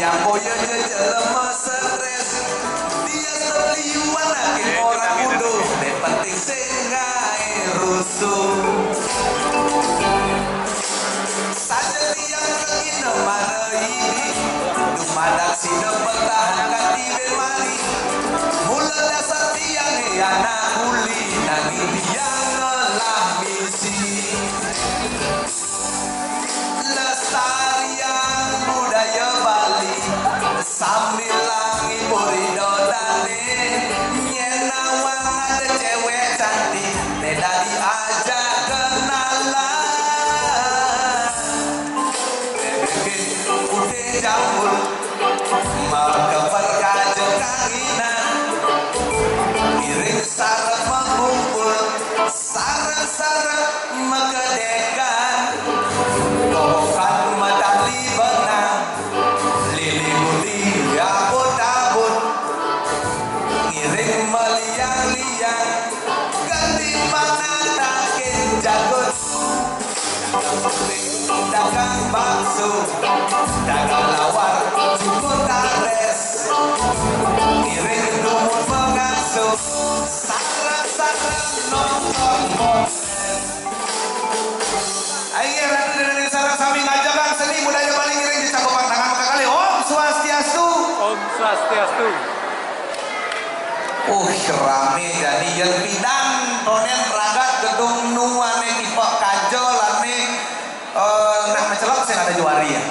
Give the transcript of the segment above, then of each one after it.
yang boya jelema stres dia seliwan lagi orang kudu yang penting sengai rusuh saja tiang kegina mana ini dumadak sina pertahankan di bemari mula dasar tiang anak kuli nangin tiang ngelah misi lestarian budaya Bali sambil langit buridodane nyenawang ada cewek cantik tidak diajak kenalan bikin putih jambul maka perkajeng kanginan iring sarap mengumpul sarap-sarap mekedekan tohokan medali benang lili budi abut-abut ngiring meliang-liang ganti mana takin jagut dagang bakso dagang lawar cukur kares ngiring dumur pengasuh sarap-sarap nonton konser ayo ratu dari sarang sami ngajakan seni budaya Bali ngiring di cakupan tangan maka kali Om Swastiastu Om Swastiastu. Rame jadi yang bidang tonen ragat gedung nuane tipe kajol ane nak mencelok saya ada juari ya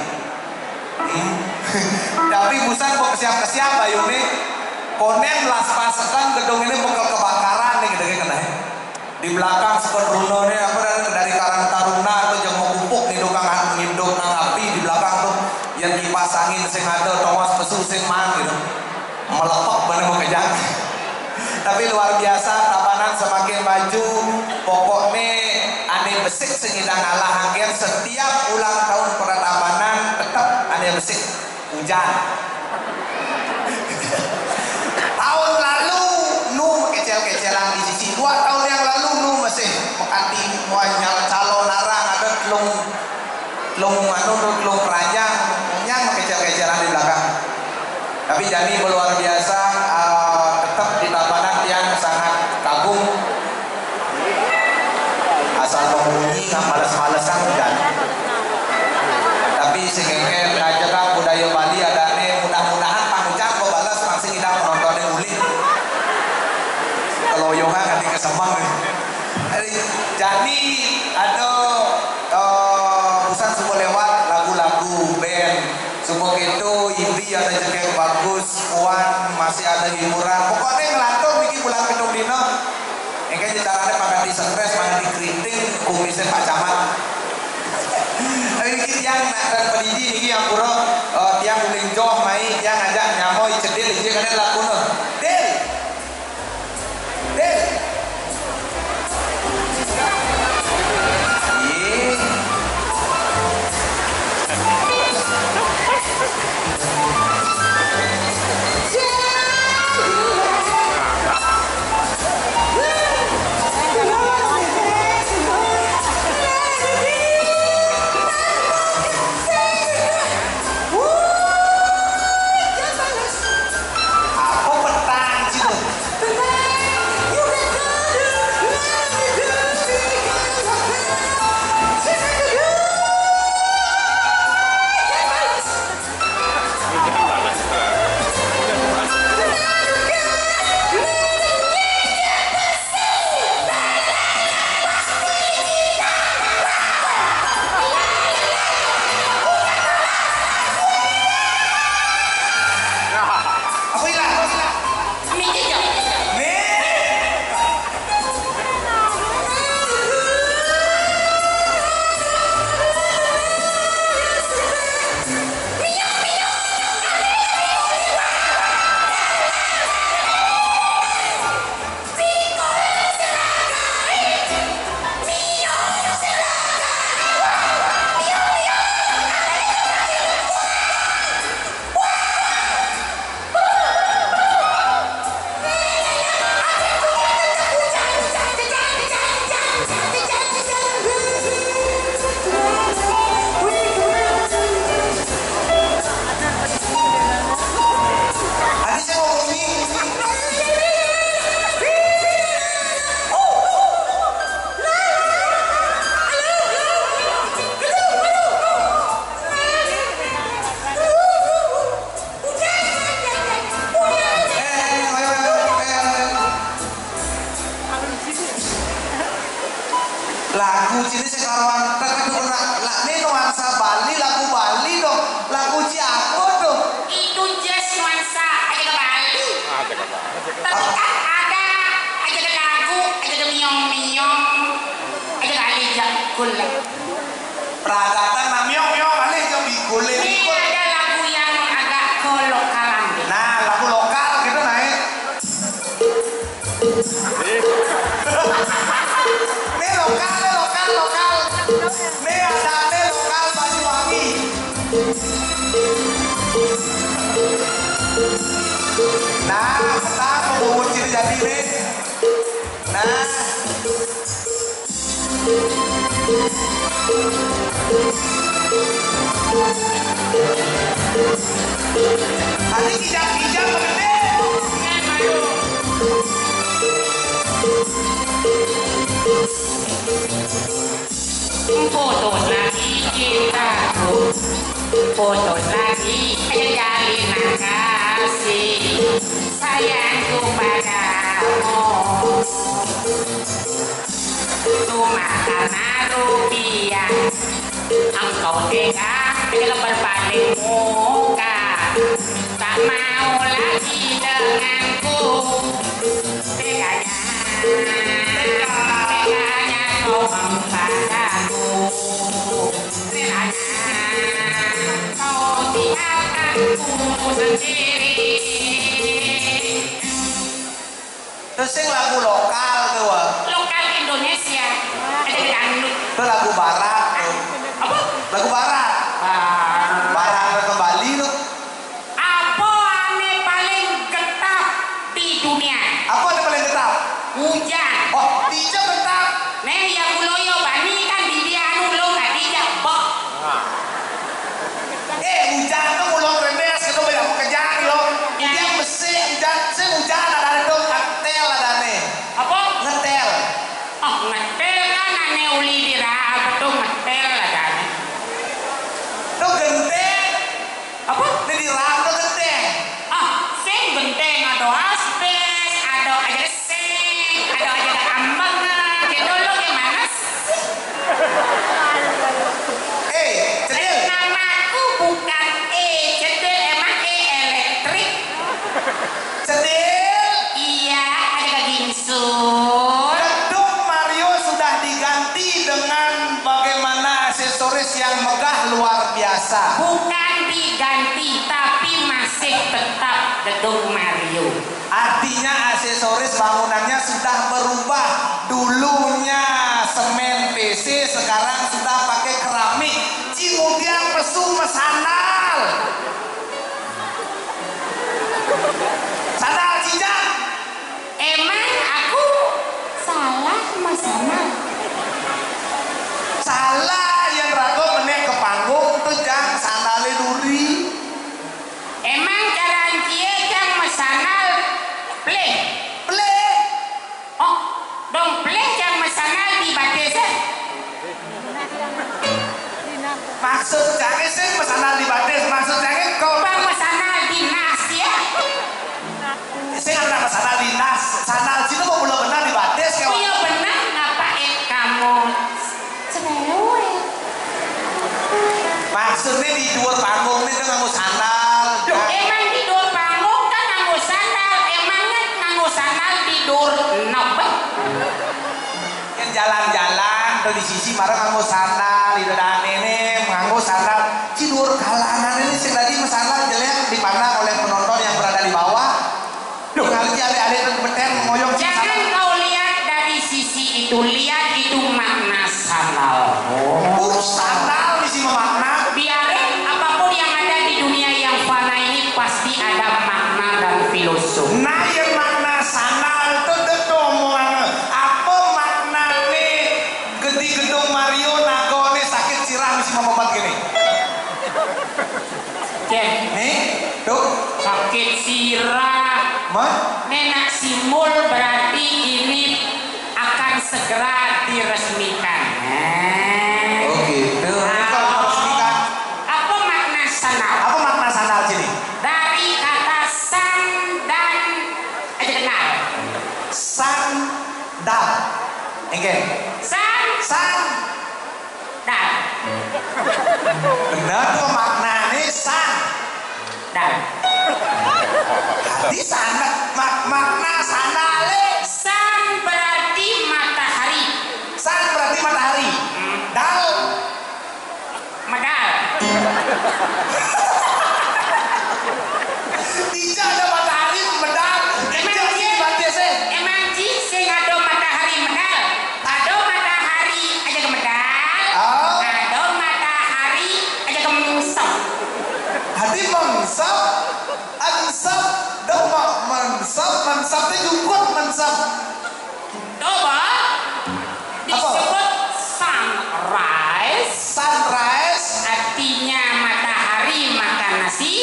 tapi busan kok kesiap-kesiap ayo nih konen las pasekan gedung ini bakal kebakaran nih gitu kan di belakang sekon runo nih apa dari Karang Taruna atau yang mau pupuk nih dukangan nginduk nang api di belakang tuh yang kipas angin sing ada tongas pesu sing mang gitu melepok bener mau kejang tapi luar biasa tabanan semakin maju pokoknya aneh besik sengidang Allah hanggen setiap ulang tahun peratabanan tetap aneh besik hujan tahun lalu nu kecil-kecilan di sisi 2 tahun yang lalu nu masih menganti muanya calon narang ada telung keranjang yang kecil-kecilan di belakang tapi jadi luar biasa tetap di tabanan yang sangat kagum asal pengunyi nggak males-malesan hujan tapi sehingga ngajakan budaya Bali ada nih mudah-mudahan pangucap kok balas langsung kita menontonnya ulit keloyongan nanti kesemang nih jadi ada busan semua lewat lagu-lagu band semua itu Indi ada jengkel bagus Puan masih ada hiburan pokoknya ngelantur bikin bulan kedung dino yang kan caranya pakai di stres pakai di keriting kumisnya Pak Camat ini yang dan pendidi ini yang pura tiang linjoh mai tiang ngajak nyamoy cedil ini kan laku no del lagu cini sekarang tapi lah ini nuansa Bali, lagu Bali dong, lagu apa dong? Itu jazz nuansa aja ke Bali. Tapi kan ada aja ke lagu, aja ke miong-miong, aja ke alija gule. Peragatan namiong-miong alija bigule. Ini ada lagu yang agak ke lokalan. Nah, lagu lokal gitu naik. Ini lokal. Ini ada lokal Banyuwangi. Nah, kita mau ciri jadi nih. Nah. Nanti kijang-kijang gede. Foto lagi cintaku, foto lagi jalin kasih sayangku padamu. Cuma karena rupiah engkau tega berpaling muka, tak mau lagi denganku. Teganya kau mempadaku, relanya kau tinggalkanku sendiri. Terus yang lagu lokal tuh, Lokal Indonesia ada dangdut. itu lagu barat tuh. Apa? Lagu barat. Barat ke Bali tuh. Apa ane paling getah di dunia? Apa yang paling getah? Hujan. Oh, tidak getah. Nih yang kuloyo bani kan di dia anu lo gak dijak bok. Hujan tuh mulai remes gitu banyak pekerjaan lo. Dia mesti hujan ada itu ngetel ada nih. Apa? Ngetel. Oh ngetel kan ane uli dirab tuh ngetel ada ane. Tuh genteng. Apa? Ini diram tuh genteng. Sing genteng ada asbes, ada aja seng, ada aja ambang. Gitu lo gimana sih? Cedil. Namaku bukan cedil, emang elektrik. Cedil. Iya, ada gingsul. Gedung Mario sudah diganti dengan bagaimana aksesoris yang megah luar biasa. Bukan diganti, tapi masih tetap gedung Mario. Artinya aksesoris bangunannya sudah berubah. Dulunya semen PC, sekarang sudah pakai keramik. Kemudian pesu mesandal. Sandal cijang. Emang aku salah masalah? Salah yang ragu menek ke panggung tuh jang sandalnya duri. Emang jalan cie jang masanal play? Play. Oh, dong play jang masanal di batasan? Maksud jangan sih sandal di batis. Maksud jangan kau Bang masanal dinas ya? saya nggak pernah sandal dinas. Sandal situ kok belum benar di batis Oh kawan. ya benar, ngapain kamu cerewet? Maksudnya di dua panggung ini kan nganggo sandal. Emang di dua panggung kan nganggo sandal, emangnya nganggo sandal tidur nobel? Yang jalan-jalan tuh di sisi marah nganggo sandal, di dalam ini nganggo sandal. Cidur kalangan ini sing tadi sandal jelek dipandang oleh penonton yang berada di bawah. Duh, kali adik-adik itu beten ngoyong Jangan kau lihat dari sisi itu, lihat itu makna sandal. Sandal misi memakna. Biarin apapun yang ada di dunia yang fana ini pasti ada makna dan filosofi. Nah, yang makna sandal itu tuh omongan. Apa makna nih gede gedung Mario nago nih sakit sirah misi memobat gini. Nih, tuh Sakit sirah. mah. Nenek Simul berarti ini akan segera diresmikan. Oh gitu. Ini kalau meresmikan. Apa makna sandal? Apa makna sandal sini? Dari kata san dan aja kenal. Sandal. Engke. San San Dan Di sana makna sandale. san berarti matahari. San berarti matahari. Dal Medal. tidak ada matahari medal. Itu sih berarti sih. Emang sih sing ada matahari medal. Ada matahari aja ke medal. Oh. Ada matahari aja ke menyusap. Hati mengsap, ansap, dong mensap itu jukut mensap. Coba disebut sunrise. Sunrise, Artinya matahari makan nasi.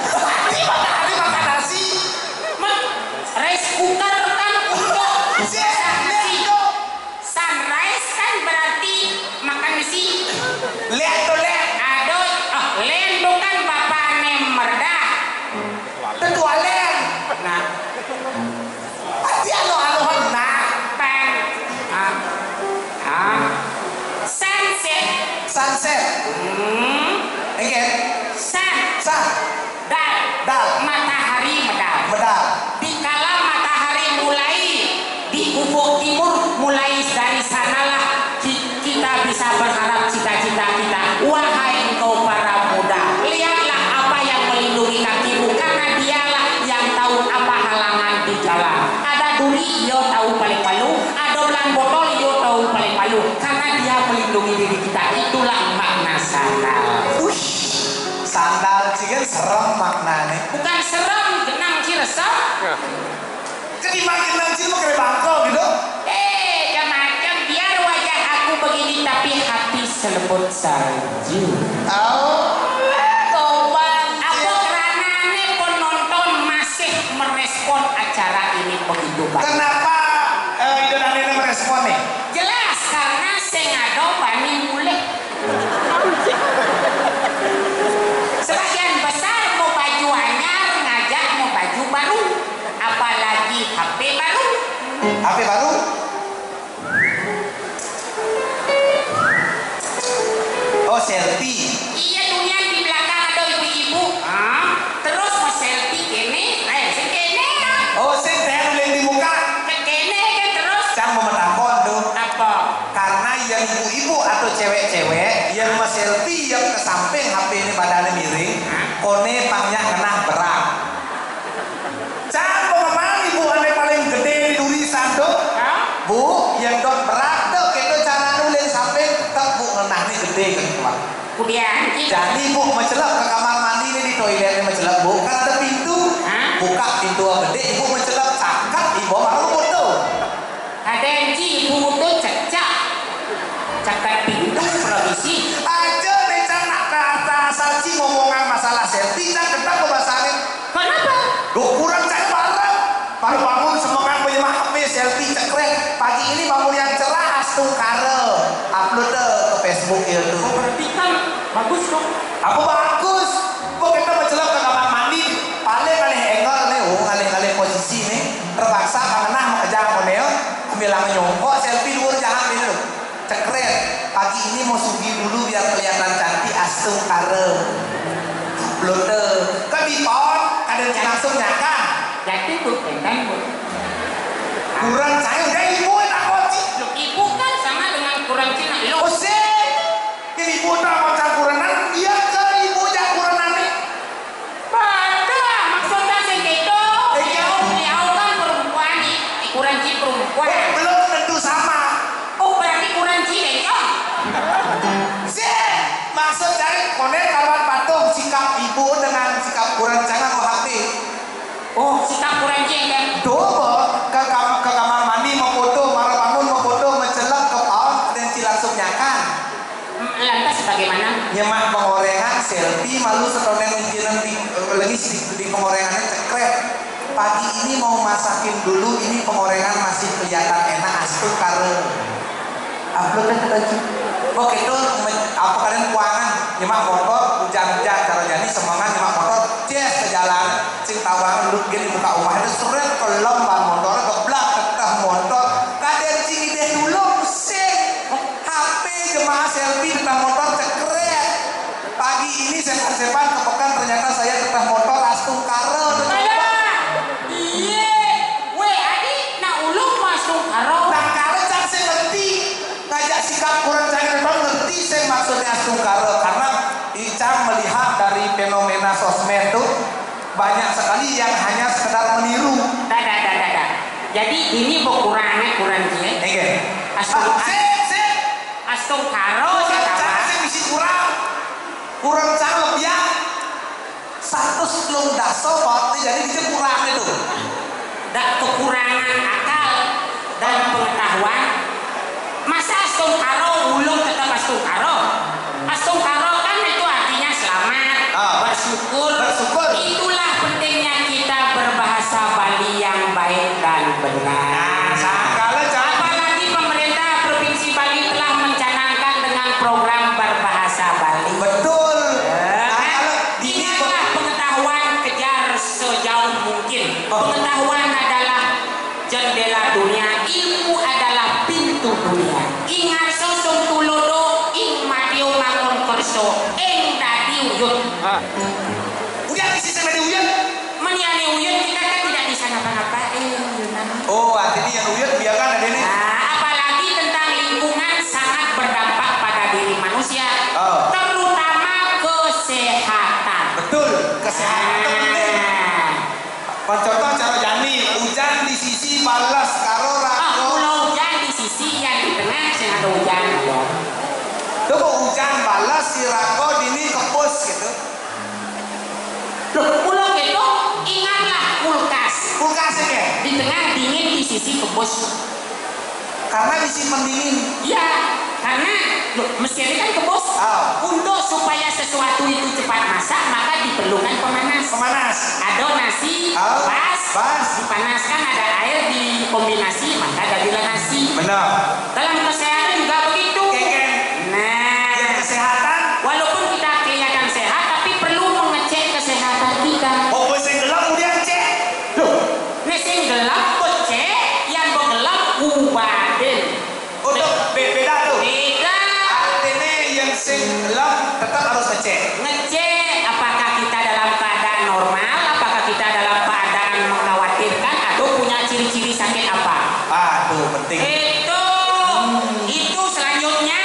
hati matahari makan nasi. Rice cooker kan untuk Sih, masak lihat nasi. itu. Sunrise kan berarti makan nasi. Lihat tuh lihat. Ada lendo kan bapaknya merda. Tetua len. Nah, Hati alo nah. pen. Sunset. Sunset. Again. Sun. Dal. Matahari medal. Medal. Dikala matahari mulai di ufuk timur, mulai dari sanalah kita bisa berharap cita-cita kita. Wahai engkau para muda, lihatlah apa yang melindungi kakimu, karena dialah yang tahu apa halangan di jalan. Ada duri, yo tahu paling malu. Ada belang botol, yo tahu paling malu. Karena dia melindungi diri kita. Itulah makna sandal. Sandal sih kan serem maknanya. Bukan serem, genang resep. Ketimbang nanti mau kena bangkok gitu. Macam biar wajah aku begini tapi hati selembut salju. Oh. Toban. Apa keranane penonton masih merespon acara ini begitu baik? Kenapa Ido dan Nene merespon nih? Jelas karena sengado bani mulai. Sebagian besar mau baju anyar ngajak mau baju baru, apalagi HP baru. HP baru? Oh selfie. Iya dunia di belakang ada ibu-ibu. Terus mau selfie kene, sekene ya. Oh sing teh nulis di muka. Kene kan terus. Can mau menakon tuh. Apa? Karena yang ibu-ibu atau cewek-cewek yang mau selfie yang ke samping HP ini badannya miring, kone pangnya kena berat. Can memang ibu ane paling gede di duri sandok. Bu, yang dot berat tuh kita cara nulis samping tetap bu ngenah nih gede kan Pak. Kemudian Jadi bu mencelak ke kamar mandi nih di toiletnya mencelak bu kan ada pintu. Buka pintu gede ibu mencelak cakap ibu baru foto. ada yang ibu tuh cakat pintu provisi. Aja nih can nak kata saji ngomongan masalah selfie can ketang kebasarin. Kenapa? Duh kurang cak bareng. Baru bangun semangat punya HP selfie cekrek. Pagi ini bangun yang cerah astung kare. Upload ke Facebook itu. Berarti kan bagus dong. Apa bagus? Kok kita mencelak ke kamar mandi paling kali angle nih, kali posisi nih terpaksa karena mau kejar konel bilang nyongkok selfie luar jangan ini loh cekret pagi ini mau sugi dulu biar kelihatan cantik asung kare upload ke dipon kadang langsung nyakan Jadi bu, kan bu. kurang saya udah ibu tak koci Ibu kan sama dengan kurang Cina. Lo sih ini ibu tak mau campuran dia ke ibu campuran nih pada maksudnya segitu. Beliau kan perempuan nih, kurang Cina perempuan. belum tentu sama. Oh berarti kurang Cina ya? Sih, maksud saya konek kawan patung sikap ibu dengan sikap kurang jangan mau hati. Oh sikap kurang Cina kan? Dobo ke kamar mandi mau foto, marah bangun mau foto, mencelak ke paun dan langsung nyakan. Lantas bagaimana? Nyemak pengorengan selfie malu setonen menjelang lagi di pengorengannya cekret. Pagi ini mau masakin dulu ini pengorengan masih kelihatan enak astu kare. Uploadnya ke tadi. Oke itu apa kalian kuangan nyemak motor hujan-hujan cara jadi semangat nyemak motor cies ke jalan sing tawang lu gini buka rumah itu seret kelem ban motor keblak ketah motor kaden sing ide dulu sing HP jemaah selfie tentang motor cekret pagi ini sepan-sepan kepekan ternyata saya tetap ini kurangnya kurang dia. Oke. Astung karo cara sih misi kurang cara lebih ya 100 belum daso berarti jadi bisa kurang itu. Dan kekurangan akal dan pengetahuan. Masa astung karo ulung tetap astung karo? Astung karo kan itu artinya selamat, bersyukur. Itulah pentingnya kita berbahasa Bali yang baik dan benar. Apalagi pemerintah Provinsi Bali telah mencanangkan dengan program berbahasa Bali. Betul. Ingatlah pengetahuan kejar sejauh mungkin. Pengetahuan adalah jendela dunia, ilmu adalah pintu dunia. Ingat sosok tulodo ing madio mangun kerso ing dadi uyut. Udah di sisi dari uyut. Meniane uyut kita kan tidak bisa ngapa-ngapain. Oh, artinya yang uyut biarkan ada ini. Apalagi tentang lingkungan sangat berdampak pada diri manusia, terutama kesehatan. Betul, kesehatan itu penting. Contoh cara jani, hujan di sisi balas karo rago. Kalau hujan di sisi yang di tengah sing ada hujan. Tuh kok hujan balas si rago dini kepus gitu. Loh, pulau gitu ingatlah kulkas. Kulkasnya ya? Di tengah dingin, di sisi kebus. Karena disimpan dingin. Iya, karena loh, mesinnya kan kebus. Untuk supaya sesuatu itu cepat masak, maka diperlukan pemanas. Ada nasi, pas, dipanaskan, ada air dikombinasi, maka jadilah nasi. Benar. Dalam kesehatan juga begitu. Nah, yang kesehatan. Walaupun kita kelihatan sehat, tapi perlu mengecek kesehatan kita. Oh, mesin gelap kemudian cek. Loh, mesin gelap cek, yang gelap ubaden. Oh, beda tuh. Beda. Artinya yang mesin gelap tetap harus ngecek. Ngecek apakah kita dalam keadaan normal, apakah kita dalam keadaan mengkhawatirkan, atau punya ciri-ciri sakit apa. Aduh, penting. Itu selanjutnya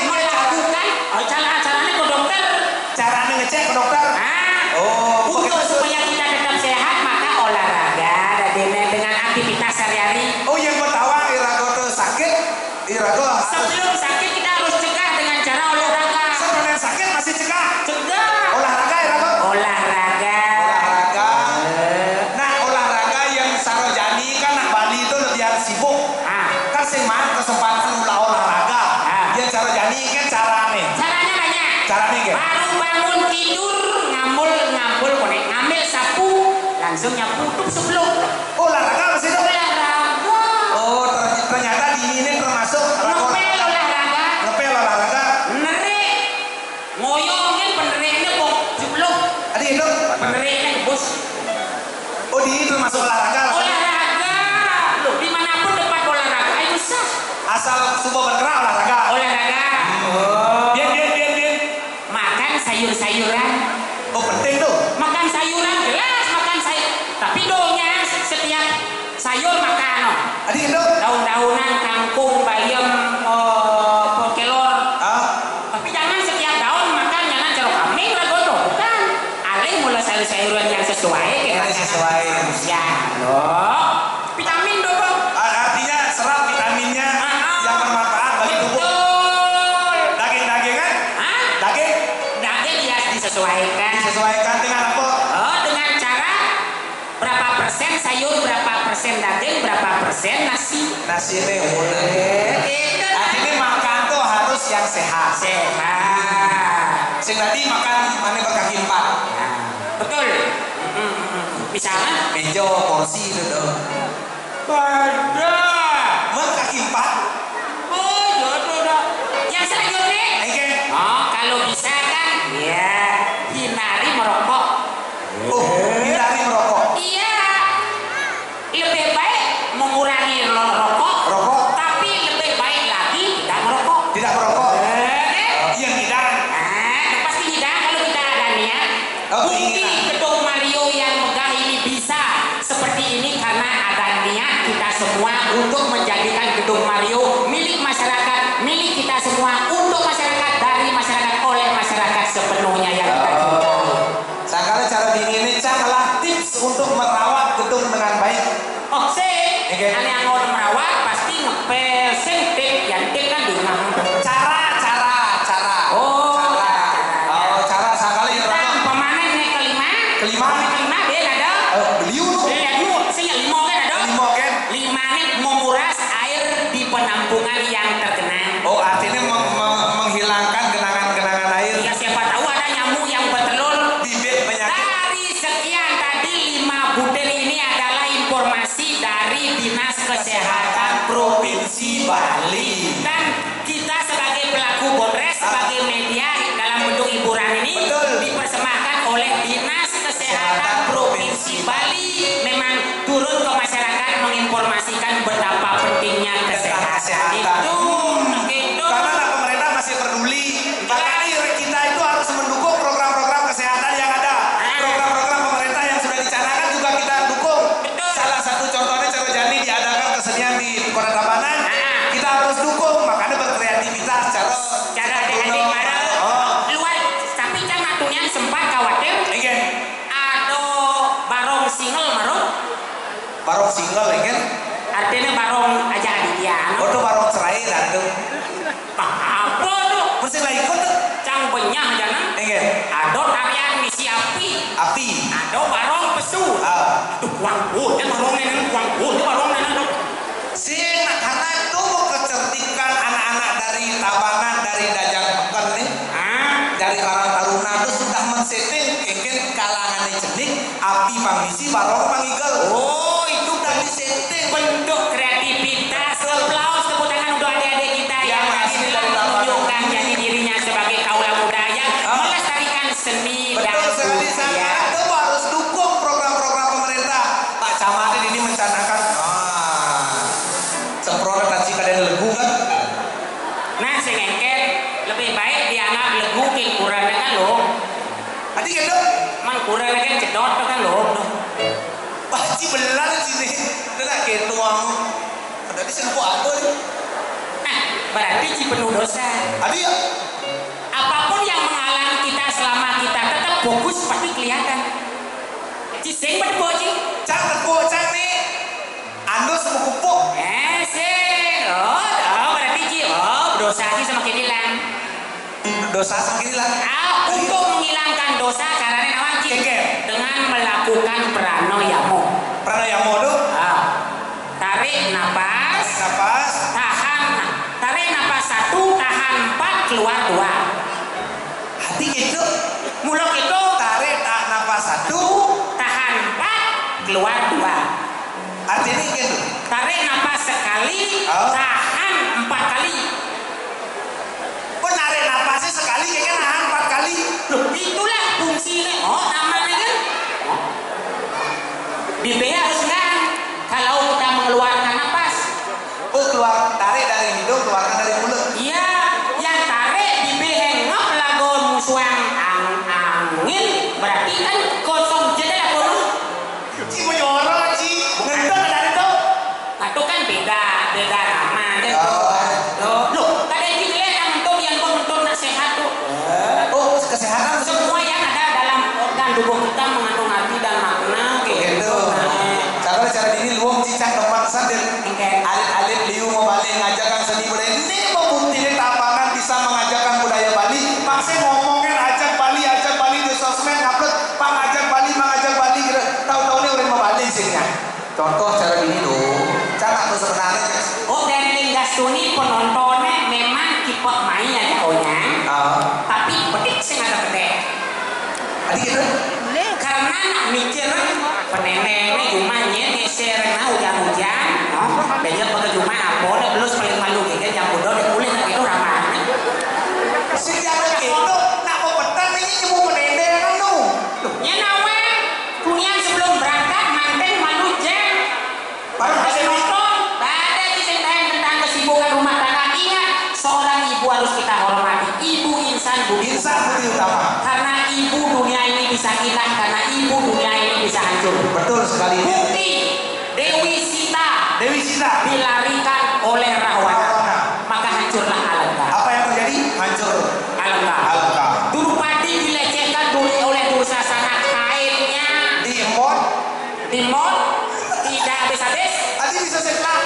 melakukan caranya ke dokter. Caranya ngecek ke dokter. Untuk supaya kita tetap sehat, maka olahraga dengan aktivitas sehari-hari. Oh, yang pertama irago tuh sakit, irago sebelum sakit kita harus cegah dengan cara olahraga. Sebelum sakit masih cegah. Olahraga irago. Olahraga. Nah, olahraga yang sarojani kan nak Bali itu lebih sibuk. Kan semangat kesempatan ulah olahraga. Yang sarojani kan caranya banyak. Caranya gitu. Baru bangun tidur ngambil sapu langsung nyapu tutup sebelum olahraga masih itu. Olahraga. Oh, ternyata di ini termasuk ngepel olahraga. Nerik ngoyongin penereknya kok sebelum. Adi itu Penereknya bos. Oh, di ini termasuk olahraga. Loh, dimanapun tempat olahraga itu sah. Asal semua bergerak olahraga. Biar. Makan sayur-sayuran. Oh, penting tuh. Makan sayuran jelas makan sayur. Tapi doanya setiap sayur makan. Adi itu Daun-daunan, kangkung, bayam, kelor. Tapi jangan setiap daun makan, jangan jeruk kambing lah godo. Bukan. Alih mulai sayur-sayuran yang sesuai. Sesuai manusia. Loh. Vitamin dong. Artinya serat vitaminnya yang bermanfaat bagi tubuh. Betul. Daging kan? Daging ya Disesuaikan dengan apa? Dengan cara berapa persen sayur, berapa persen daging, berapa persen nasi. Nasi ini artinya makan tuh harus yang sehat. Sing tadi makan mana berkaki 4. Betul. Misalnya meja porsi itu dong. pada Berkaki 4. yang selanjutnya. Kalau bisa kan ya hindari merokok. Hindari merokok. Iya, lebih baik mengurangi rokok, tapi lebih baik lagi tidak merokok. Yang hidang. Pasti hidang kalau kita ada niat. Bukti gedung Mario yang megah ini bisa seperti ini karena ada niat kita semua untuk menjadikan gedung Mario milik masyarakat, milik kita semua, untuk masyarakat, dari masyarakat, oleh masyarakat sepenuhnya yang kita cintai. Sangkala cara dingin ini adalah tips untuk merawat gedung dengan baik. Aneh manggigel kan? Artinya barong aja dia. Oh tuh barong cerai dan tuh. Apa tuh? Mesti lah ikut tuh. Cang benyah aja nang. Enggak. Ada tarian misi api. Api. Ada barong pesu. Tuh kuangkul, kan barong nenek kuangkul, itu barong nenek. Sih, karena itu kecerdikan anak-anak dari Tabanan, dari Dajang Peken nih, dari Karang Taruna itu sudah men-setting mungkin kalangan jenik api pangisi barong panggigel. Oh, itu udah disetting. Bentuk kreativitas. Aplaus tepuk tangan untuk adik-adik kita yang asli dari menunjukkan jadi dirinya sebagai kaula muda yang melestarikan seni dan betul sekali saya itu harus dukung program-program pemerintah. Pak Camat ini mencanangkan semprot nasi kalian legu kan? Nah, sengengket lebih baik dianggap legu ke kurang kan lo. Tadi gitu. Man kurang kan cedot kan lo. Pasti beneran sini. Tidak gitu kamu. Tadi sempo apa nih? Berarti ci penuh dosa. Adi ya. Apapun yang menghalangi kita selama kita tetap fokus pasti kelihatan. Ci sing berpo ci. Cang teko cang nih. Ando semua kupuk. Sing. Berarti ci dosa ci semakin hilang. Dosa semakin hilang. Untuk menghilangkan dosa caranya nawan ci. Dengan melakukan pranayama. Pranayama tuh. Tarik napas. Napas. Tahan. Tarik napas 1, tahan 4, keluar 2. Hati gitu. Muluk itu Tarik napas 1, tahan 4, keluar 2. artinya gitu. Tarik napas sekali, tahan 4 kali. Kok narik napasnya sekali kayaknya nahan 4 kali. Loh, itulah fungsinya. Namanya kan. Bibirnya harus nahan. Kalau kita mengeluarkan napas. Keluar, tarik dari hidung, keluarkan dari mulut. Iya, yang tarik bibir hengok lagon musuang angin. Berarti kan kosong jadi lah kono. Ci menyorot Ci. Ngendong dari itu. Itu kan beda nama kan. Loh, tadi kita lihat mentok yang mentok nak sehat tuh. Kesehatan Semua yang ada dalam organ tubuh kita mengandung arti dan makna gitu. Cara ini luang cicak tempat sadar. Alit-alit liu mau balik ngajakan seni budaya. Ini membuktikan Tabanan bisa mengajarkan budaya Bali. Masih ngomongin ajak Bali di sosmed upload. Pak ngajak Bali gitu. Tahu-tahu ini udah mau balik sih ya. Contoh cara ini loh. Cara aku sebenarnya. Dan Linggastuni penontonnya memang kipot main aja ohnya. Tapi pedik sih nggak gede. Tadi gitu. Karena nak mikir penenengnya cumanya geser nah hujan-hujan. Banyak pakai cuma apa deh belum paling malu gitu yang bodoh deh kulit itu ramah. Sejarah gitu. Nak mau petang ini cuma menendeng kan lu. Ya nawe kunian sebelum berangkat manten malu jam. Baru kasih nonton. Ada ceritain tentang kesibukan rumah tangga. Ingat, seorang ibu harus kita hormati. Ibu insan budi utama. Karena ibu dunia ini bisa indah, karena ibu dunia ini bisa hancur. Betul sekali. Bukti Dewi Sita dilarikan oleh Rahwana, maka hancurlah Alengka. Apa yang terjadi? Hancur Alengka. Durupati dilecehkan oleh Dursasana, kainnya dimot tidak habis-habis. Adi bisa setelah.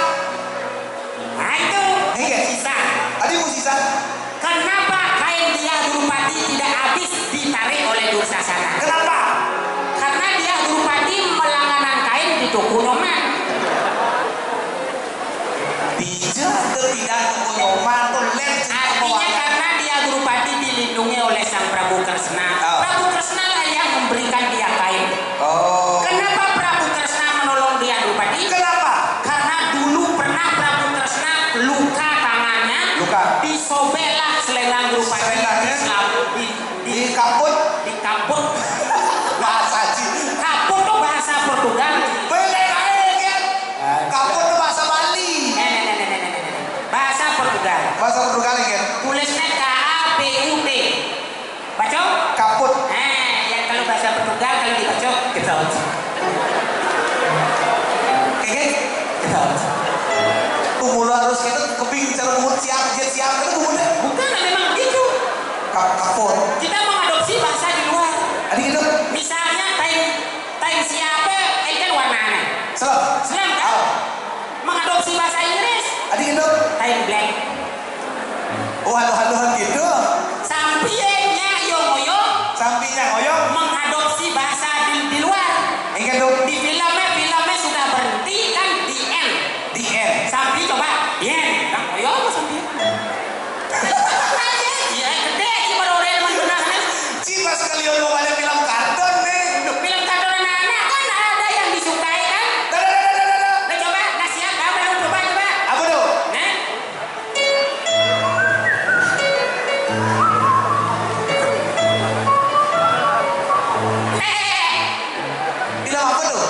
Nah itu sisa. Adi mau sisa. Kenapa kain dia Durupati tidak habis ditarik oleh Dursasana? Kenapa? Karena dia Durupati melangganan kain di toko nyoman. Bisa tidak toko nyoman tuh Artinya karena dia Durupati dilindungi oleh sang Prabu Kresna. Prabu Kresna lah yang memberikan dia kain. Kenapa Prabu Kresna menolong dia Durupati? Kenapa? Karena dulu pernah Prabu Kresna luka tangannya. Disobeklah selendang Durupati. Di kaput. Bahasa Cina. Kaput tuh bahasa Portugal. Kaput tuh bahasa Bali. Bahasa Portugal. Bahasa Portugal kan? Tulisnya KAPUT. Baca? Kaput. Yang kalau bahasa Portugal kalau dibaca gedot. Mulu harus kita keping cara umur siap kan umurnya. Bukan memang begitu. Kaput. Kita mengadopsi bahasa di luar. Adi gitu. Misalnya time siapa kan warnanya. Selam Selam kan? Film apa tuh?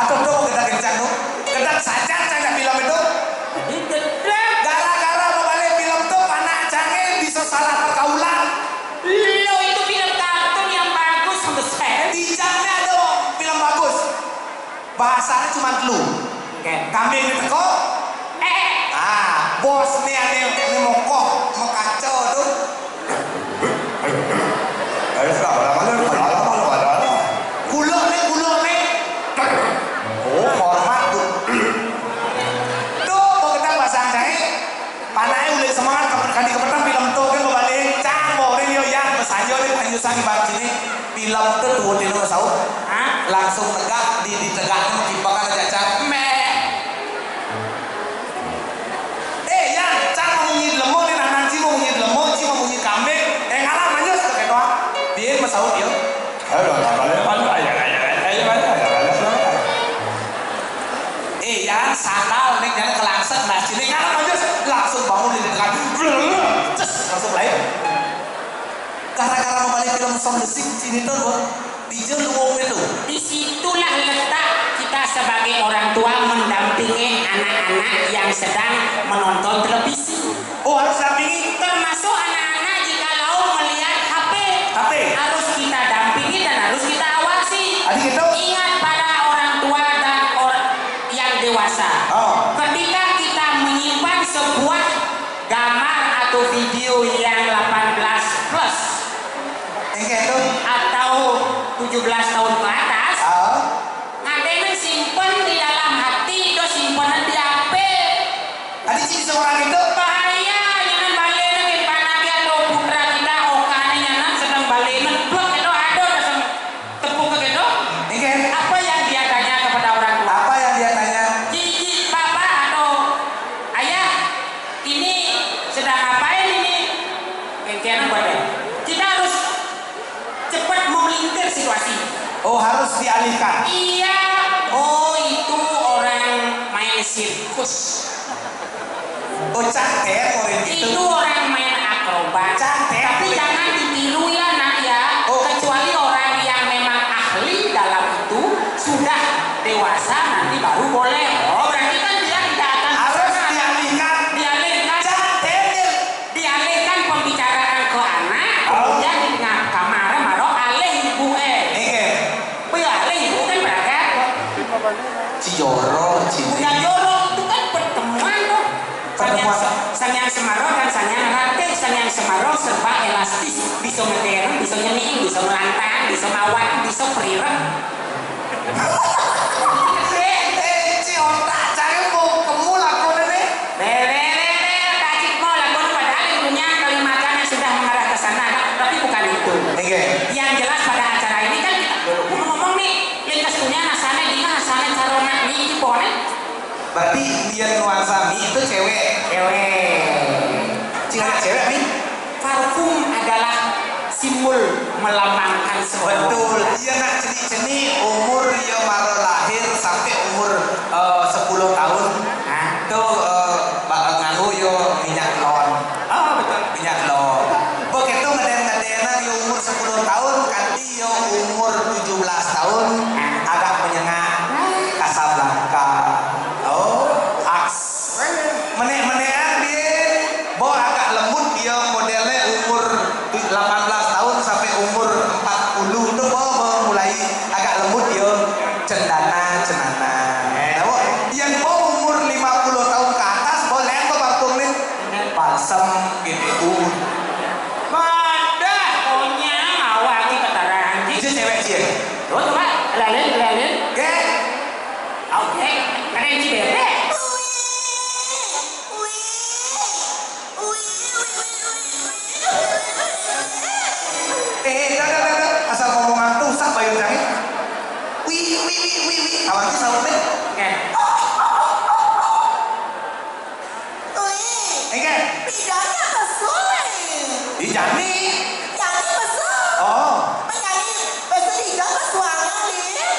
Atau tuh gedak kencang tuh? Gedak saja saya film itu. Gara-gara balik film tuh anak canggih bisa salah pergaulan. Lo itu film kartun yang bagus sampai saya. Dijamnya dong film bagus. Bahasanya cuma lu. Kambing itu kok. Bos nih ini mokok mau kacau tuh. Gulung nih. Oh hormat tuh. Tuh mau kita pasang saya. Panai udah semangat kan di kepertan film tuh kan balik. Canggo ini yo yang pesanjo nih penyusan di bang sini. Film tuh tuh di nomor sahut. Langsung tegak ditegakkan kipakan aja cang. Masahut ya. Yang sakal nih jangan kelangsek nah sini ngalah aja langsung bangun di dekat langsung lain gara-gara membalik film sound desik sini tuh dijel wong itu disitulah letak kita sebagai orang tua mendampingi anak-anak yang sedang menonton televisi. Oh harus dampingi termasuk anak-anak jikalau melihat HP harus kita dampingi dan harus kita awasi. Adik itu ingat para orang tua dan orang yang dewasa. Ketika kita menyimpan sebuah gambar atau video yang 18 plus atau 17 tahun ke atas, ngadene simpen di dalam hati, do simpenan di HP. Adik sih seorang itu bahaya, jangan balenan ke panaki atau putra kita okane nyanan sedang balenan blok itu ada dasar tepuk ke gitu. Apa yang dia tanya kepada orang tua? Apa yang dia tanya? Cici, papa atau ayah, ini sedang ngapain ini? Kayaknya badan. Kita harus cepat memelintir situasi. Oh harus dialihkan. Iya. Oh itu orang main sirkus. Oh cantik orang gitu. Itu orang main akrobat. Cantik. Tapi jangan ditiru ya nak ya. Kecuali orang yang memang ahli dalam itu sudah dewasa nanti baru boleh. Berarti kan dia tidak akan harus dialihkan. Dialihkan pembicaraan ke anak. Kemudian di tengah kamar maro alih ibu alih ibu kan beragam. Cijoro, Bukan jorok itu kan pertemuan tuh. Sanyang Semarang dan Sanyang Rate. Sanyang Semarang serba elastis, bisa ngederen, bisa nyanyi, bisa melantang, bisa mawat, bisa perirem. Ci otak cari mau kemu lakukan ini. Kacik mau lakukan padahal ibunya kalimatkan yang sudah mengarah ke sana, tapi bukan itu. Yang jelas pada acara ini kan kita ngomong nih, lintas punya nasane di nasane carona nih boleh. Berarti dia nuansa mi itu cewek. Cina cewek mi. Parfum adalah simbol melambangkan sebuah. Betul. Iya nak ceni umur dia baru lahir sampai umur 10 tahun. Itu nganggu yo minyak lon. Betul. Minyak lon. Begitu ngeden-ngedena yo umur 10 tahun kanti yo umur 17 tahun agak menyengah Casablanca. Menek-menekan dia bawa agak lembut dia modelnya umur 18 tahun sampai umur 40 itu bawa mulai agak lembut dia cenana tahu yang bawa umur 50 tahun ke atas boleh apa parfum nih balsam gitu Pada punya awak kita taran itu cewek sih coba lalin oke keren sih bebek asal ngomongan tuh usah bayar jahit wih kawan itu sahut nih Bidangnya besar. Jani besar. Menyanyi bahasa liga kesuangan nih.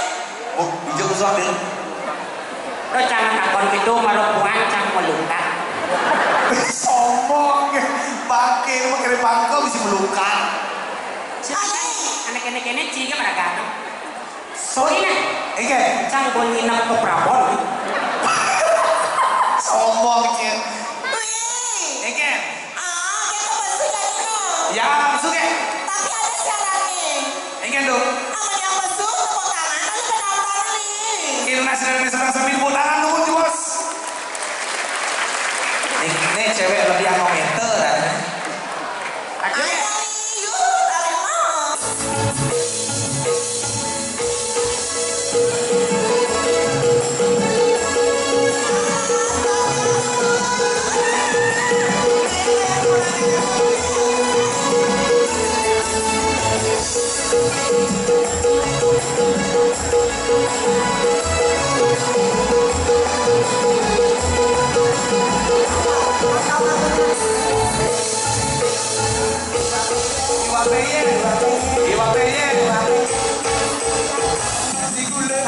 Oh, bijak usah deh. lo jangan takon gitu malu puan cang meluntak Sombong, bangke ini mau kirim bangkau bisa melukat. Anak-anak ini ciga pada ganteng. Sorry nah. Ike. Cang gue nginep ke Prabon. Sombong Cien. Ike. Kita pasti jadi no. Ya masuk ya. Tapi ada syaratnya. Ike dong. Aman yang masuk tepuk tangan, lalu ke dalam tangan nih. Indonesia sambil tepuk tangan dulu bos. Ini cewek lebih anometer kan. Ayo nih, yuk tarik mas. Iwa peye. Si gule.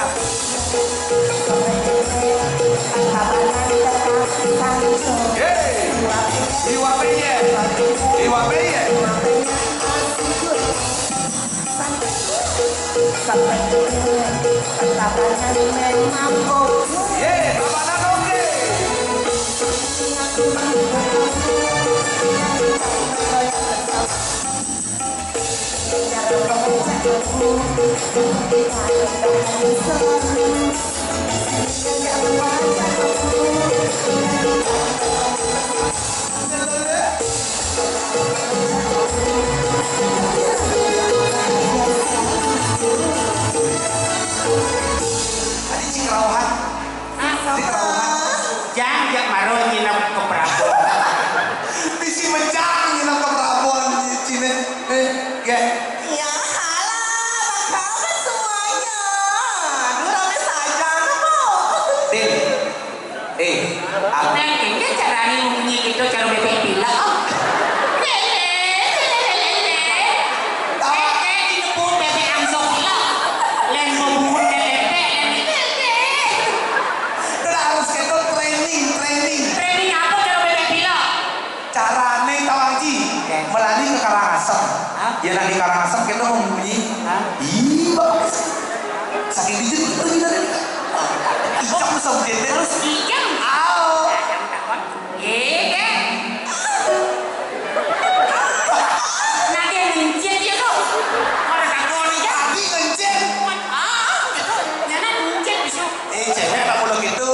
Iwa peye. Iwa peye. Tabanan oke. Tadi Cikrawuhan. Jangan jak maro nginep ke Prabon. Bisi menjang nginep ke Prabon Cine. Ya. Ya halah, bagaimana semuanya? Aduh, rame saja, Din. Aku Neng kayaknya caranya bunyi gitu cara bebek bilang. Oh. Dinepun bebek amsok bilang. Len membubun lele. udah harus kita training. Training apa cara bebek bilang? Carane tawaji melani ke Karangasem. Ya nanti Karangasem kita membunyi. Ih, bapak. Saking bijak itu pergi dari. Ijak lu sama dia. Harus ijam. Au. Iya. Nanti ngencet ya kok. Orang takon aja. Abi ngencet. Nyana ngencet bisa. Cewek tak boleh gitu.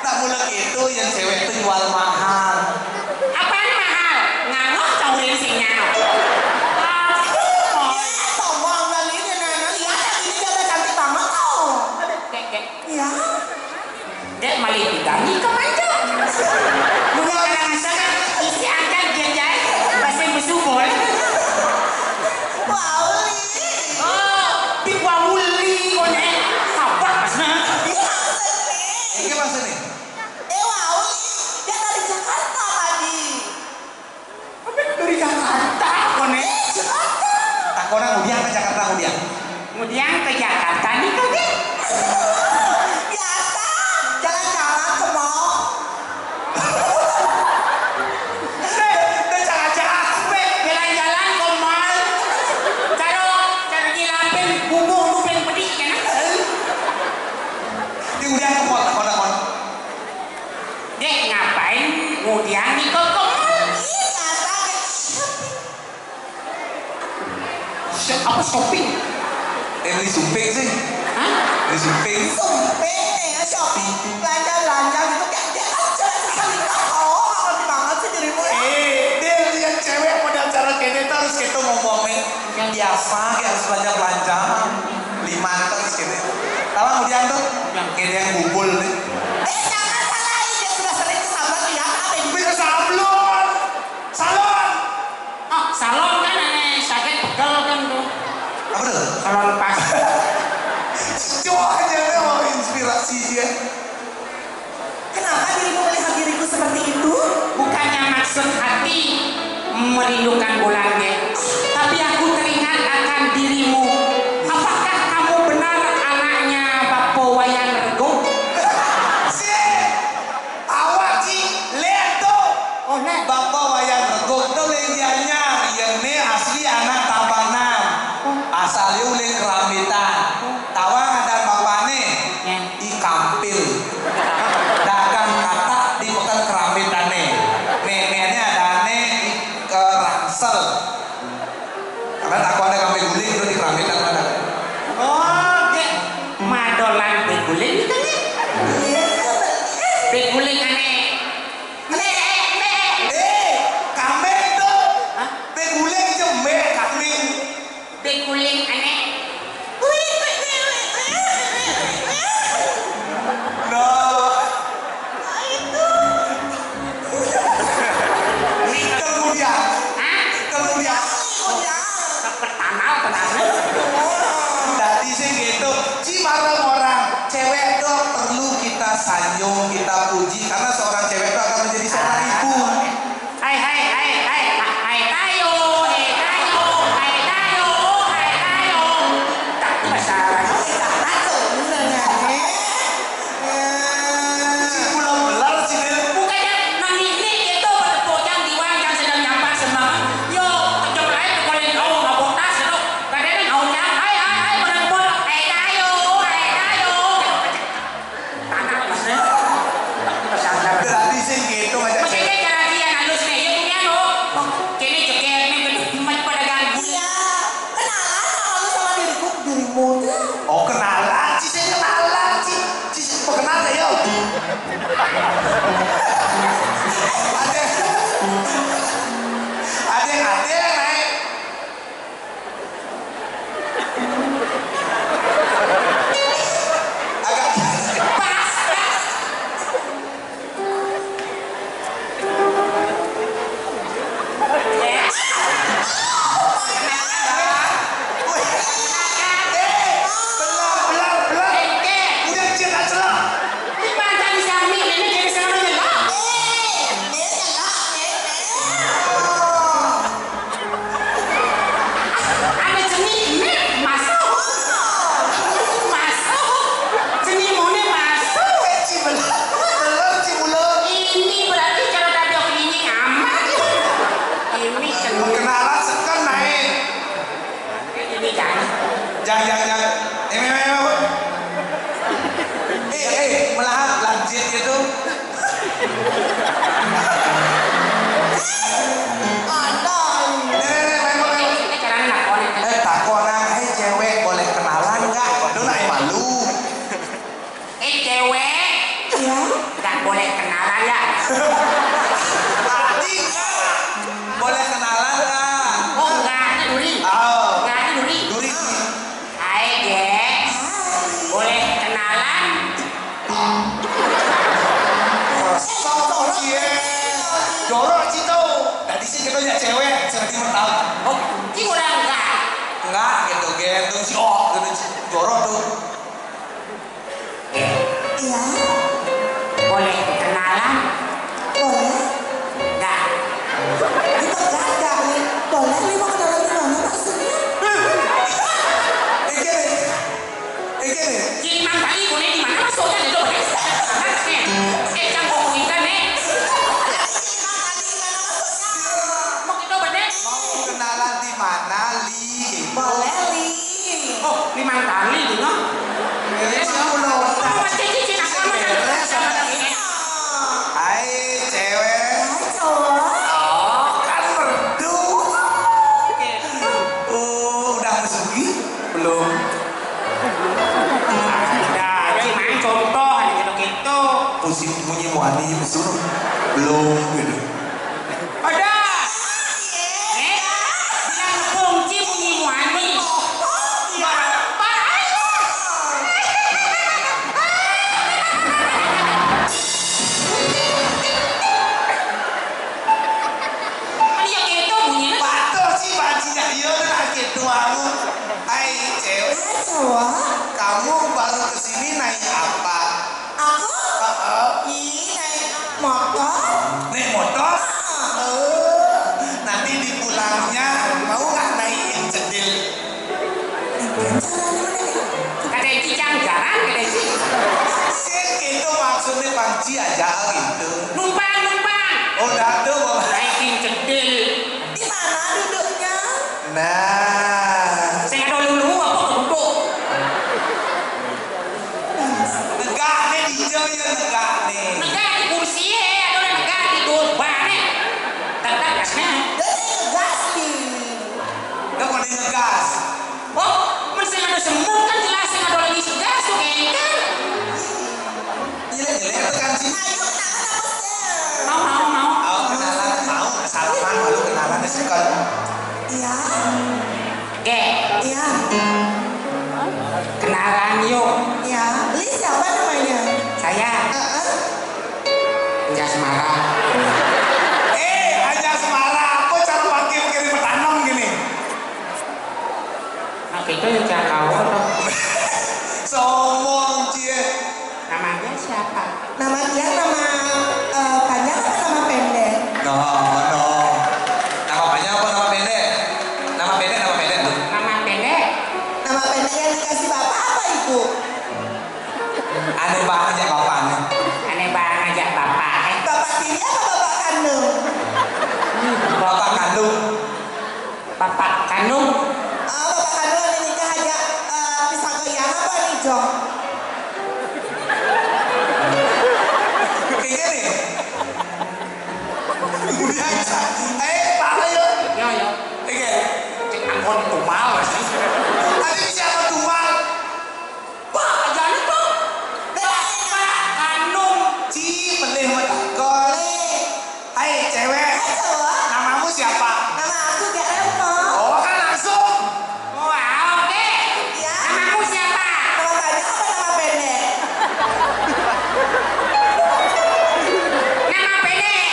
Tak boleh gitu yang cewek itu jual mahal. Apaan mahal? Nganoh caurin si nyano. Sombong kali ini, Nenek. Lihat yang ini dia udah cantik banget tau. Ya. Dek malah diganti ke manca. Punya Karangasem kan isi angkat jajai bahasa musuh boleh. Wow, Li. Oh, diwawuli kone. Sabar masna. Ini masa nih. Wow, Li. Dia dari Jakarta tadi. Dari Jakarta kone. Jakarta. Tak orang udiang ke Jakarta udiang. Kemudian ke Jakarta nih kone. Biasa. Jalan-jalan ke mall. Dan jangan-jangan. Jalan-jalan ke mall. Cara nyilapin bubuk lu pengen pedik kan? Di udiang ke mall, takon. Dek ngapain kemudian nih ke mall? Biasa. Apa shopping? Beli sumping sih. Hah? Beli sumping. Sumpah ya shopping. Belanja-belanja gitu. Dia kan cewek sekali. Oh, ngerti banget sih dirimu ya. Dia lihat cewek modal cara kene terus kita ngomongnya yang biasa kayak harus belanja 5 terus kene. Tahu kemudian tuh yang kene yang bubul nih. Jangan salahin. Dia sudah sering kesambat lihat apa yang Bisa sablon. Salon. Oh, salon kan aneh sakit pegel kan tuh. Apa tuh? Salon pas. Coba aja deh mau inspirasi dia. Kenapa dirimu melihat diriku seperti itu? Bukannya maksud hati merindukan bulannya, tapi aku teringat akan diri guling kerambitan. Tawang ada bapane Ya. ikampil. Dagang kata di pekan kerambitane. Neneknya adane ke rangsel. Karena aku ada kambing guling itu di kerambitan mana? Oh, dek madolan beguling itu nih. Beguling aneh. Kambing itu. Beguling jembe kambing. Beguling aneh. No. Kemudian, Hah? kemudian. Pertama tenangnya. Tadi sih gitu. Ci bareng orang cewek tuh perlu kita sanjung, kita puji karena seorang cewek itu akan menjadi seorang ibu. Hai hai hai hai hai tayo, hai tayo, hai tayo, hai tayo. Tak masalah. Ci belum belar sih Nil. Bukannya nani ini itu bojang diwang yang sedang nyampak semua. Yo, kejauh lain kalian kau ngabok tas itu. Kadang kau nyam, hai hai hai barang bolak, hai tayo, hai tayo. Tanah masnya. Tak masalah. Tadi sih gitu aja. Maksudnya cara dia halus nih, ya punya lo. Kini ceker nih, macam pada ganggu. Oh kenalan, Ci saya kenalan, Ci perkenalan ya. Ada naik. Agak Pas. belar. Udah cinta celah. Ci belar, Ci bulan. Kenalan sekan naik. Jangan. Melahat lanjut gitu. Takona, cewek boleh kenalan nggak? Aduh, naik malu. Gak boleh kenalan ya. Tadi boleh kenalan nggak? Oh enggak, ini duri. Oh, Enggak, ini duri. duri. Hai Jack, boleh kenalan? Sopo cie, jorok Cito. Tadi sih kita lihat cewek, seperti mental. Oh, ini udah enggak. Enggak, gitu, gitu, gitu, jorok tuh. Boleh kenalan? Enggak. Gini. Jadi mangkali boleh di mana masuknya itu boleh. Jangan ngomongin kan nih. Mau kita bener? Mau kenalan di mana, Li? Oh, 5 kali gitu. Hai cewek. Kan merdu. Udah mesugi? Belum. Contoh gitu-gitu. Pusing bunyi muani mesur? Belum gitu. Ada. Bilang kunci bunyi muani. Dia gitu bunyinya. Patul sih bajinya iya lah gitu aku. Hai cewek, kamu baru kesini naik apa? Naik motor? Nanti di pulangnya mau nggak naik yang cedil? Kadang cicang jalan, kadang sih. Itu maksudnya pangci aja gitu. Numpang. Udah tuh bawa. Naikin cedil. Nah, Saya nggak tahu lulu apa tahu dong. Sombong cie. Namanya siapa? Nama dia nama panjang apa nama pendek? No. Nama panjang apa nama pendek? Nama pendek tuh. Nama pendek. Nama pendek yang dikasih bapak apa ibu? Aneh banget aja bapaknya. Aneh banget aja bapak. Bapak tiri apa bapak kandung? Bapak kandung. Bapak kandung. Bapak kandung yang nikah aja pisang goyang apa nih Jong? Kayak gini. Biasa. Pakai yo. Yo. Oke. Cek angkon tumal. Tadi bisa apa tumal? Pak, jangan itu. Bapak kandung. Ci, pelih metakol. Hai cewek. Hai cowok, Namamu siapa? nama aku Gak Remo. Oh kan langsung. Wah, oke. Ya, Namamu siapa? nama panjang apa nama pendek? Nama pendek.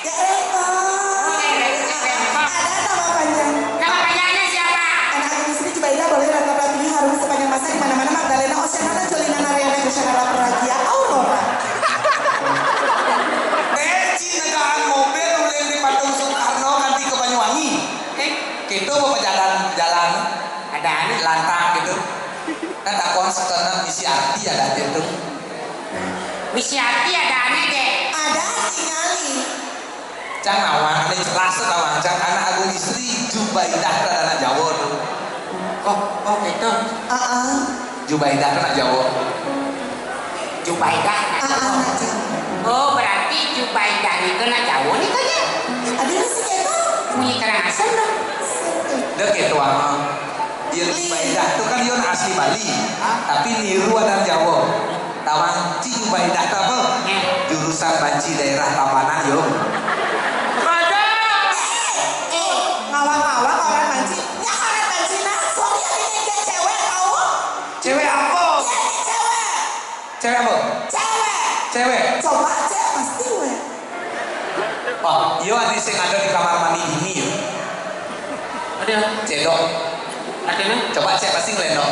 Gak Remo. Ada nama panjang. Nama panjangnya siapa? Anak aku istri Jubaida boleh rata tinggi harum sepanjang masa di mana-mana Magdalena Oceana Jolina Nariana Gusyana Pragia Aurora. Ci negaan mobil nulen di Patung Soekarno ganti ke Banyuwangi. Gitu bapak jalan Ada aneh. lantang gitu. Kan takon sekarang misi arti ada itu. Misi hati ada aneh deh. Ada tingali. Cang nawang ada jelas nawang cang anak agung istri Jubaidah kan anak Jawa tuh. Oh gitu. Jubaidah kan anak Jawa. Jubaidah. Anak Jawa. Oh berarti Jubaidah itu nak jauh nih kan ya? Ada di sini Bunyi Karangasem dong. Dek itu ama. Dia Jubaidah tuh kan dia asli Bali, tapi niru anak Jawa. Tawang Ci Jubaidah tuh apa? Jurusan Banci daerah Tabanan yo. Ada. ngawang-ngawang orang manci. Ya orang manci nah. Sorry ini kayak cewek tahu. Cewek apa? Ya ini cewek. Cewek apa? Cewek. Cewek. Coba cek pasti weh. Oh, iya ada sing ada di kamar mandi ini ya. Ada. Cedok. Ada nih. Coba cek pasti ngelendok.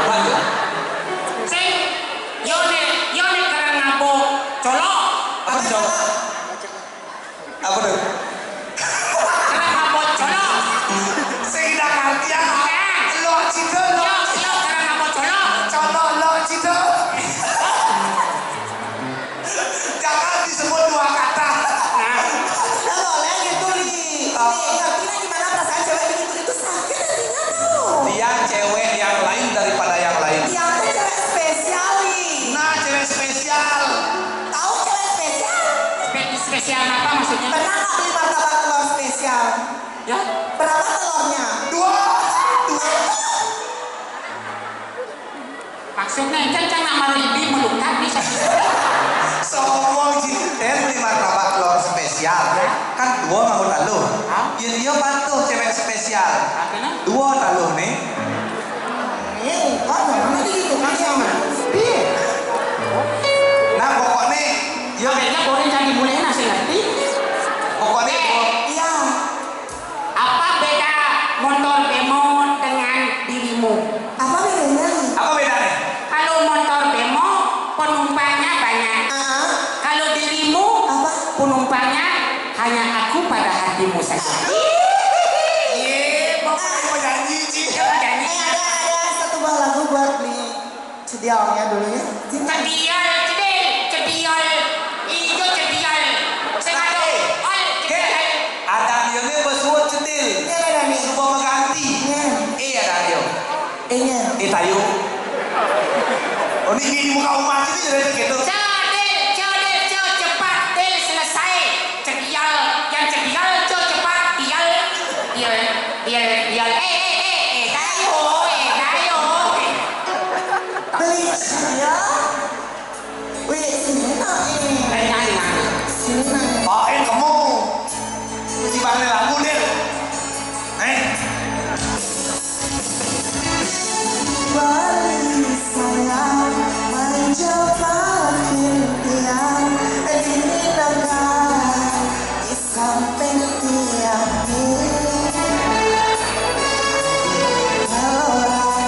Coba yuk. Sing. Yone karang ngabo colok. Apa sih coba? Apa tuh? Karang ngabo colok. Sing dah ngerti ya. Lo cinta lo. Yo karang ngabo colok. Colok lo cinta. Jangan disebut dua kata. Nah, Nah boleh gitu nih. Ngerti lah gimana perasaan cewek begitu itu sakit hatinya tahu. Dia cewek yang lain daripada yang lain. Yang tuh cewek spesial nih. Nah, cewek spesial. Tahu cewek spesial? spesial apa maksudnya? Pernah nggak beli martabak telur spesial? Ya. Berapa telurnya? Dua. Maksudnya kan nak maribi melukat bisa. Sombong sih. Beli martabak telur spesial. Kan dua mangut taluh. Ya dia patuh cewek spesial. Akhirnya. Dua taluh nih. Kok namanya gitu kan sama? Nah pokoknya Ya beda boleh jadi mulai nasi ngerti. pokoknya Iya. Apa beda motor bemo dengan dirimu? Apa bedanya? apa bedanya? Kalau motor bemo penumpangnya banyak. Kalau dirimu Apa? penumpangnya hanya aku pada hatimu saja. Iya, pokoknya mau janji sih. Coba nyanyi. Ada satu buah lagu buat di Cedialnya dulu ya. Cedial, cedial, ijo cedial. Sekado, ol cedial. Ada dia ni bersuat cedil. Ini ada nih. Cuba mengganti. Iya. Ada dia. Enya. Tayo. Oh ni di muka rumah sini jadi gitu. Cedil, cepat, del selesai. Cedial, yang cedial, cepat, dial. Dayo. Beli ya. Wih, sini nak Sini nak. Baik kamu. Si balik lagu dia. Balik sayang mencoba impian di negara di samping tiang ini. Orang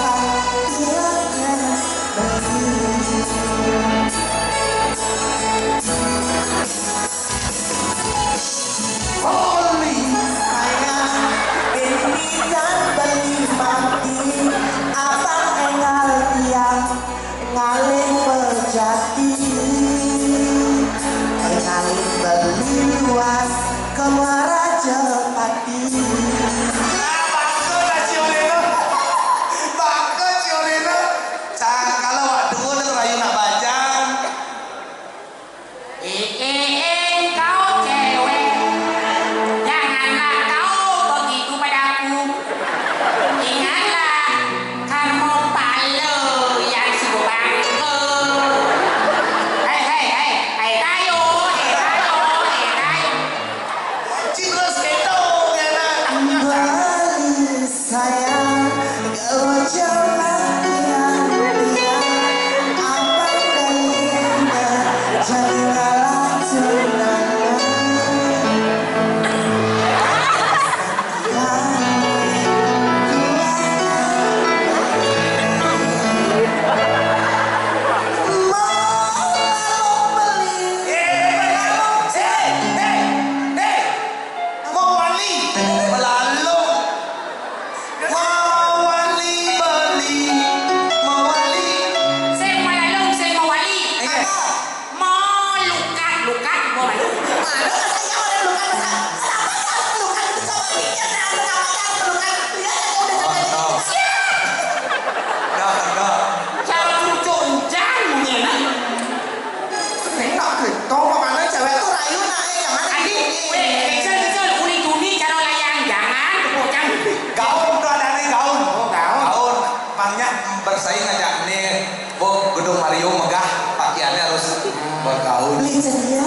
orangnya bersaing aja nih. Bu, gedung Mario megah, pakaiannya harus bergaul. Beli ceria.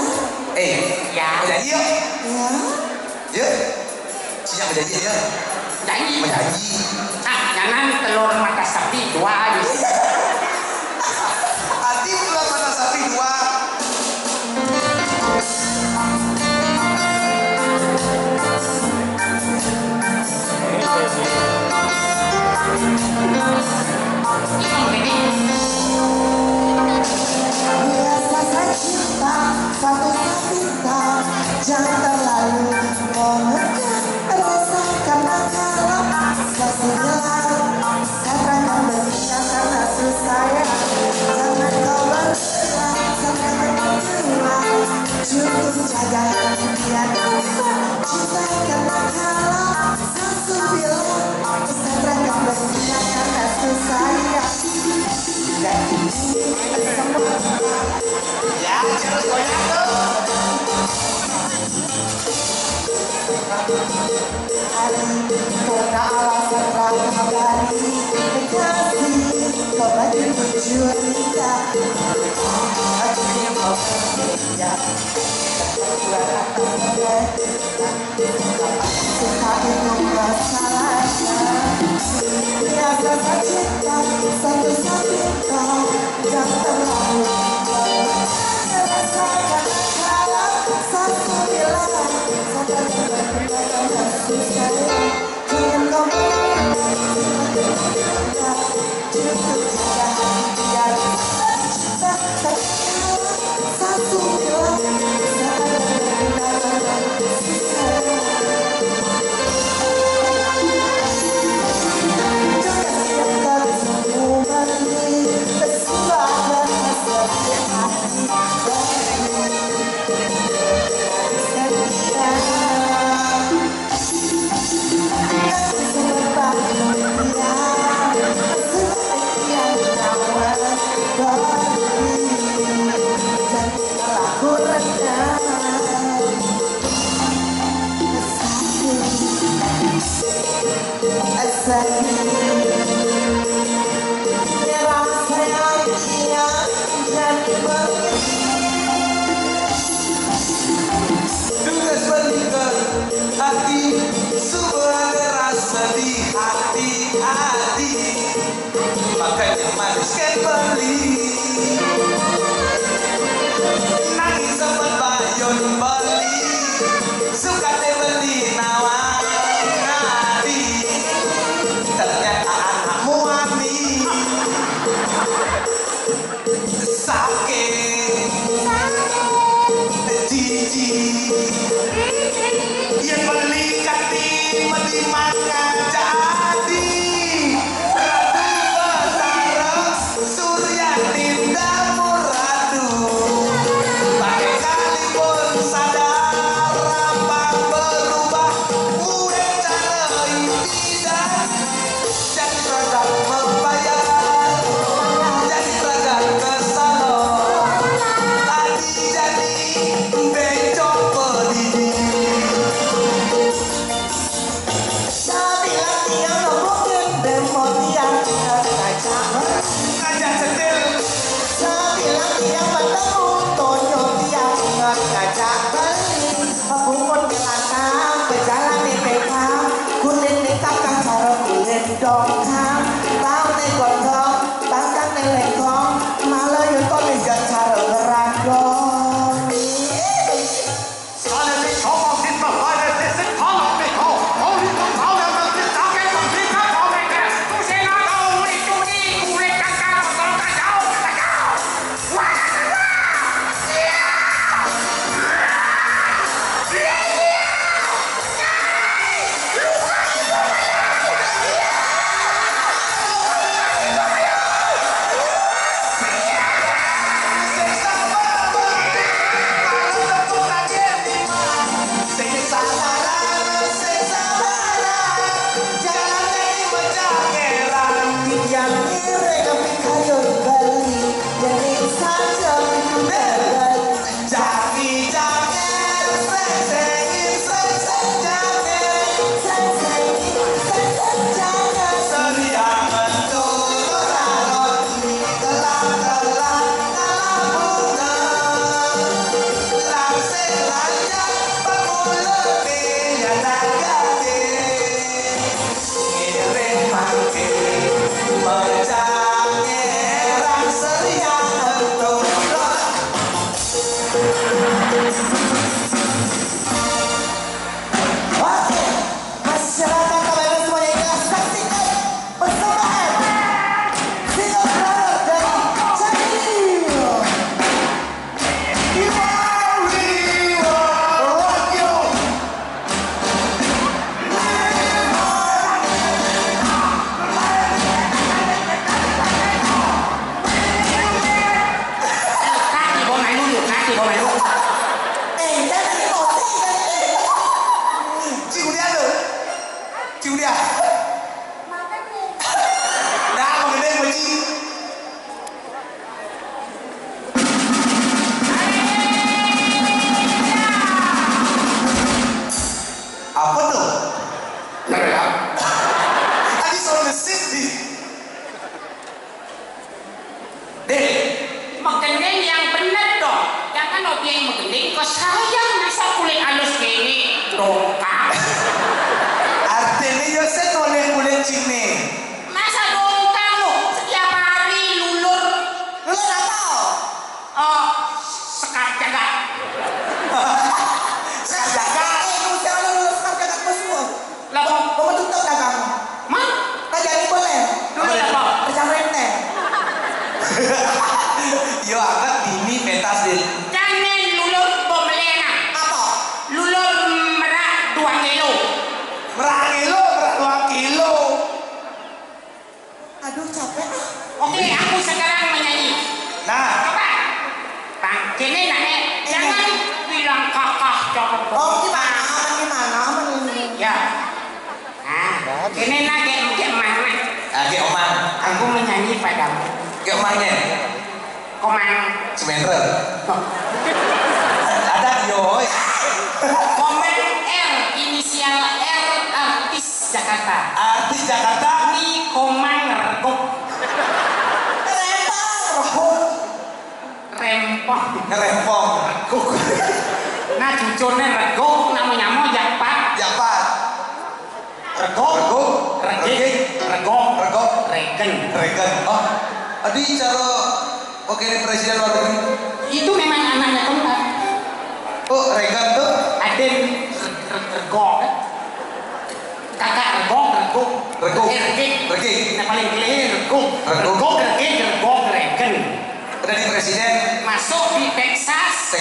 Ya. Menjanji yuk. Ya. Yuk. Siap menjanji ya. Janji. Menjanji. Jangan telur mata sapi 2 aja. Hati belum mata sapi 2. Biasa cinta, satu cinta, jangan terlalu mengejar rasa karena kalau sesudah katakan berpisah karena susah ya. Jangan kau berpisah sampai berdua, cukup jaga hati biar cinta karena kalau satu bilang katakan berpisah karena susah ya. Dan ini semua Ya, harus banyak tuh. hari karena alasan rasa kabari kasih kau bagi bercerita hati mau ya suka itu masalahnya biasa cinta satu-satu kau jangan terlalu rasakan kalau satu bilang sampai benar-benar susah jangan kau cukup jaga hati biar cinta satu bilang sampai benar-benar susah. Tugas balikan hati, sebuah rasa di hati, makanya manis kan beli. Nangis sama bayon beli, suka teh beli nawang hati. Ternyata anakmu ami, sakit, jijik. Yang beli kati dimakan jadi Ratu Batara Surya gendeng yang bener dong. Jangan objek yang menggendeng kok sayang masa kulit halus kayak ini dongkak. Artinya yo set kulit cine. Masa dongkak lo setiap hari lulur. Lulur apa? Oh, sekat jaga. Sekat jaga. Kamu jangan lulur sekat jaga semua. Lah Kamu tutup dagang. Mah? Kajari boleh. Lulur apa? Kerja rente. Yo angkat ini pentas din. Jangan lulur pemelena. Apa? Lulur merak 2 kilo. Merak 2 kilo. Aduh capek. Oke, aku sekarang menyanyi. Nah, Coba. Bang, kini nanya. Jangan bilang kakak jangan. Oh gimana? Aman ini? Ya. Nah, kini nanya mana? ke omang. Aku menyanyi padamu. Ke omangnya. Komang. Sebentar. Ada yo. Komang R, inisial R, artis Jakarta. Artis Jakarta. Ini Komang Reguk. Rempong. Ngerempong. Nah, cucurnya Reguk, namanya mau Japat. Japat. Reguk. Regik. Reguk. Regen. Regen. Oh, adi cara oke ini presiden luar negeri. Itu memang anaknya keempat. Oh, Regen tuh. Aden Reguk. Kakak Reguk. Reguk. Regik. Nah, paling gede Reguk. Reguk. Regen. Udah di presiden. Masuk di Texas.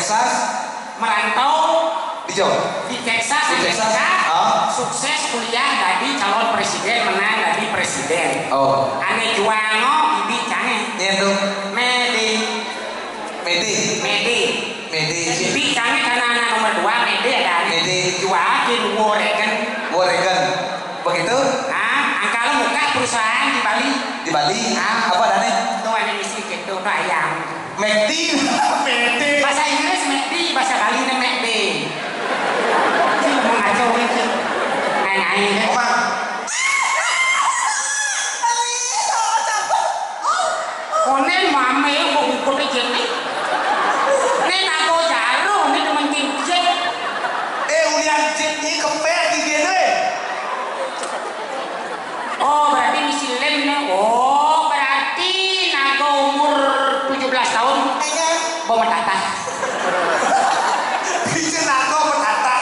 Merantau Di Jawa. di Texas, Di Texas. Amerika, sukses kuliah jadi calon presiden, menang jadi presiden. Oh. Ane juango bibi cange. Ini tuh. Medi. Bibi cange karena anak nomor 2 Medi ada ane. Medi. Juakin Waregen. Regen. Begitu. Angkala muka perusahaan di Bali. Di Bali. Apa dane? Itu ada misi gitu, itu ayam. Mekti. Bahasa Inggris Medi, bahasa Bali nih Medi. Ini mau ngaco itu. Ngai-ngai. Omang. Konen mame kok ikut aja nih. Nen aku jarum nih teman kincet. Ulian jet ini kempek di gini. Oh berarti misi lem nih. Oh berarti naga umur 17 tahun. Bawa tata. Bisa nago berkata.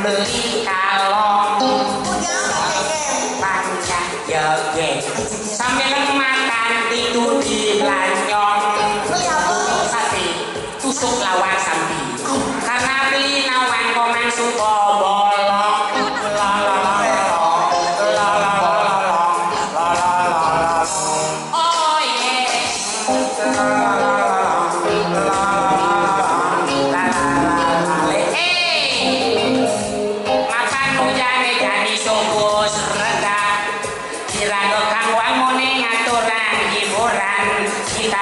beli kalong Punya apa keken? panjang joget sambil makan itu di lanyong Beli apa? sate tusuk lawar sapi karena beli nawan komang suko bolong la la la la la la la oh yeah makan hujane jadi sogos reda kira kang wangone ngaturan hiburan kita